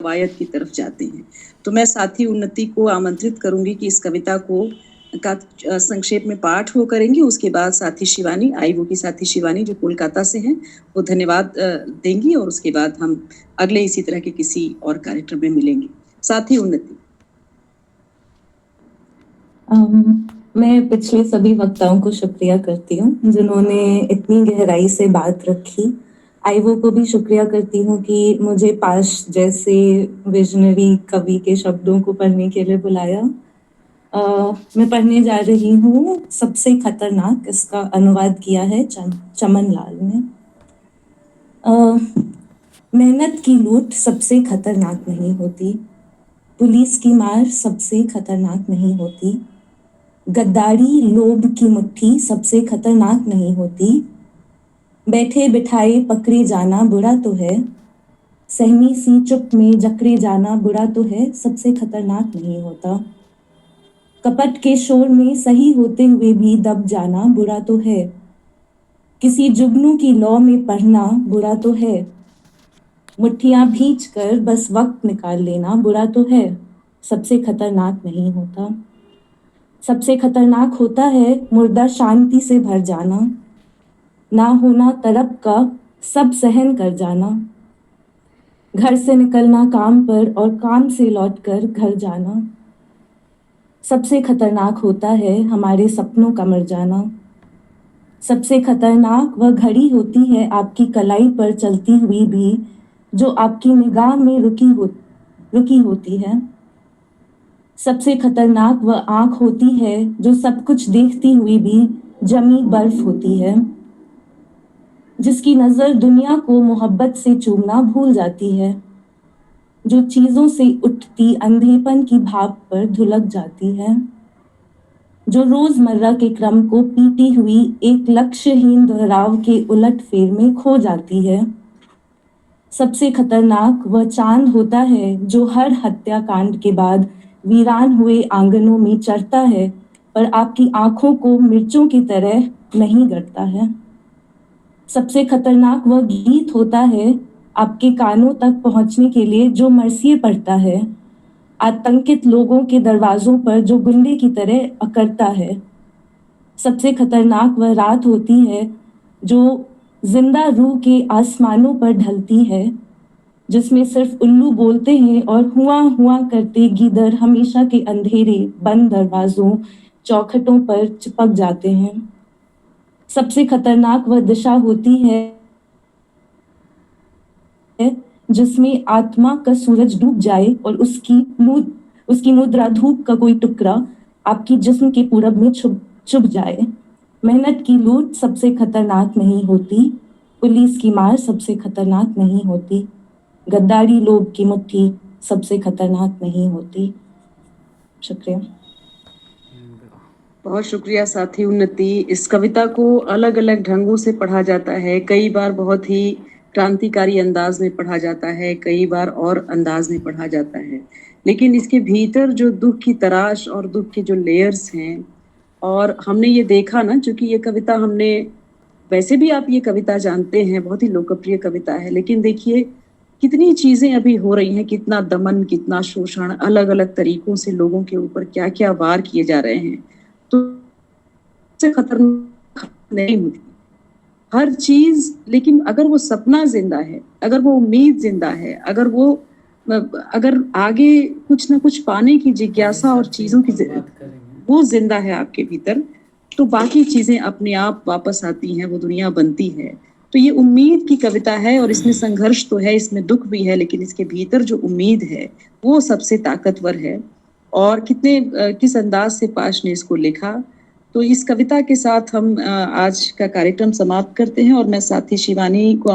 रवायत की तरफ जाते हैं। तो मैं साथी उन्नति को आमंत्रित करूंगी कि इस कविता को का संक्षेप में पाठ वो करेंगी। उसके बाद साथी शिवानी, आईवो की साथी शिवानी जो कोलकाता से हैं, वो धन्यवाद देंगी और उसके बाद हम अगले इसी तरह के किसी और कार्यक्रम में मिलेंगे। साथी उन्नति। मैं पिछले सभी वक्ताओं को शुक्रिया करती हूँ जिन्होंने इतनी गहराई से बात रखी। आईवो को भी शुक्रिया करती हूँ कि मुझे पाश जैसे विजनरी कवि के शब्दों को पढ़ने के लिए बुलाया। मैं पढ़ने जा रही हूँ सबसे खतरनाक, इसका अनुवाद किया है चमन लाल ने। मेहनत की लूट सबसे खतरनाक नहीं होती, पुलिस की मार सबसे खतरनाक नहीं होती, गद्दारी लोभ की मुट्ठी सबसे खतरनाक नहीं होती, बैठे बिठाए पकड़े जाना बुरा तो है, सहमी सी चुप में जकड़े जाना बुरा तो है, सबसे खतरनाक नहीं होता, कपट के शोर में सही होते हुए भी दब जाना बुरा तो है, किसी जुगनू की लौ में पढ़ना बुरा तो है, मुट्ठियां भींच कर बस वक्त निकाल लेना बुरा तो है, सबसे खतरनाक नहीं होता। सबसे खतरनाक होता है मुर्दा शांति से भर जाना, ना होना तड़प का सब सहन कर जाना, घर से निकलना काम पर और काम से लौटकर घर जाना। सबसे खतरनाक होता है हमारे सपनों का मर जाना। सबसे खतरनाक वह घड़ी होती है आपकी कलाई पर चलती हुई भी, जो आपकी निगाह में रुकी होती है। सबसे खतरनाक वह आंख होती है जो सब कुछ देखती हुई भी जमी बर्फ होती है, जिसकी नजर दुनिया को मोहब्बत से चूमना भूल जाती है, जो चीजों से उठती अंधेपन की भाप पर धुलक जाती है, जो रोजमर्रा के क्रम को पीटी हुई एक लक्ष्यहीन दोहराव के उलट फेर में खो जाती है। सबसे खतरनाक वह चांद होता है जो हर हत्याकांड के बाद वीरान हुए आंगनों में चढ़ता है, पर आपकी आंखों को मिर्चों की तरह नहीं गड़ता है। सबसे खतरनाक वह गीत होता है आपके कानों तक पहुंचने के लिए जो मरसिए पढ़ता है, आतंकित लोगों के दरवाजों पर जो गुंडे की तरह अकड़ता है। सबसे खतरनाक वह रात होती है जो जिंदा रूह के आसमानों पर ढलती है, जिसमें सिर्फ उल्लू बोलते हैं और हुआ हुआ करते गीदड़ हमेशा के अंधेरे बंद दरवाजों चौखटों पर चिपक जाते हैं। सबसे खतरनाक वह दिशा होती है जिसमें आत्मा का सूरज डूब जाए और उसकी मुद्रा धूप का कोई टुकड़ा आपकी जिस्म के पूरब में छुप जाए। मेहनत की लूट सबसे खतरनाक नहीं होती, पुलिस की मार सबसे खतरनाक नहीं होती, गद्दारी लोभ की मुट्ठी सबसे खतरनाक नहीं होती। शुक्रिया। बहुत शुक्रिया साथी उन्नति। इस कविता को अलग अलग ढंगों से पढ़ा जाता है, कई बार बहुत ही क्रांतिकारी अंदाज में पढ़ा जाता है, कई बार और अंदाज में पढ़ा जाता है, लेकिन इसके भीतर जो दुख की तराश और दुख के जो लेयर्स हैं, और हमने ये देखा ना, चूंकि ये कविता हमने, वैसे भी आप ये कविता जानते हैं, बहुत ही लोकप्रिय कविता है, लेकिन देखिए कितनी चीजें अभी हो रही हैं, कितना दमन, कितना शोषण, अलग अलग तरीकों से लोगों के ऊपर क्या क्या वार किए जा रहे हैं। तो से खतरनाक नहीं होती हर चीज, लेकिन अगर वो सपना जिंदा है, अगर वो उम्मीद जिंदा है, अगर आगे कुछ ना कुछ पाने की जिज्ञासा और चीजों की वो जिंदा है आपके भीतर, तो बाकी चीजें अपने आप वापस आती हैं, वो दुनिया बनती है। तो ये उम्मीद की कविता है और इसमें संघर्ष तो है, इसमें दुख भी है, लेकिन इसके भीतर जो उम्मीद है वो सबसे ताकतवर है। और किस अंदाज से पाश ने इसको लिखा। तो इस कविता के साथ हम आज का कार्यक्रम समाप्त करते हैं और मैं साथी शिवानी को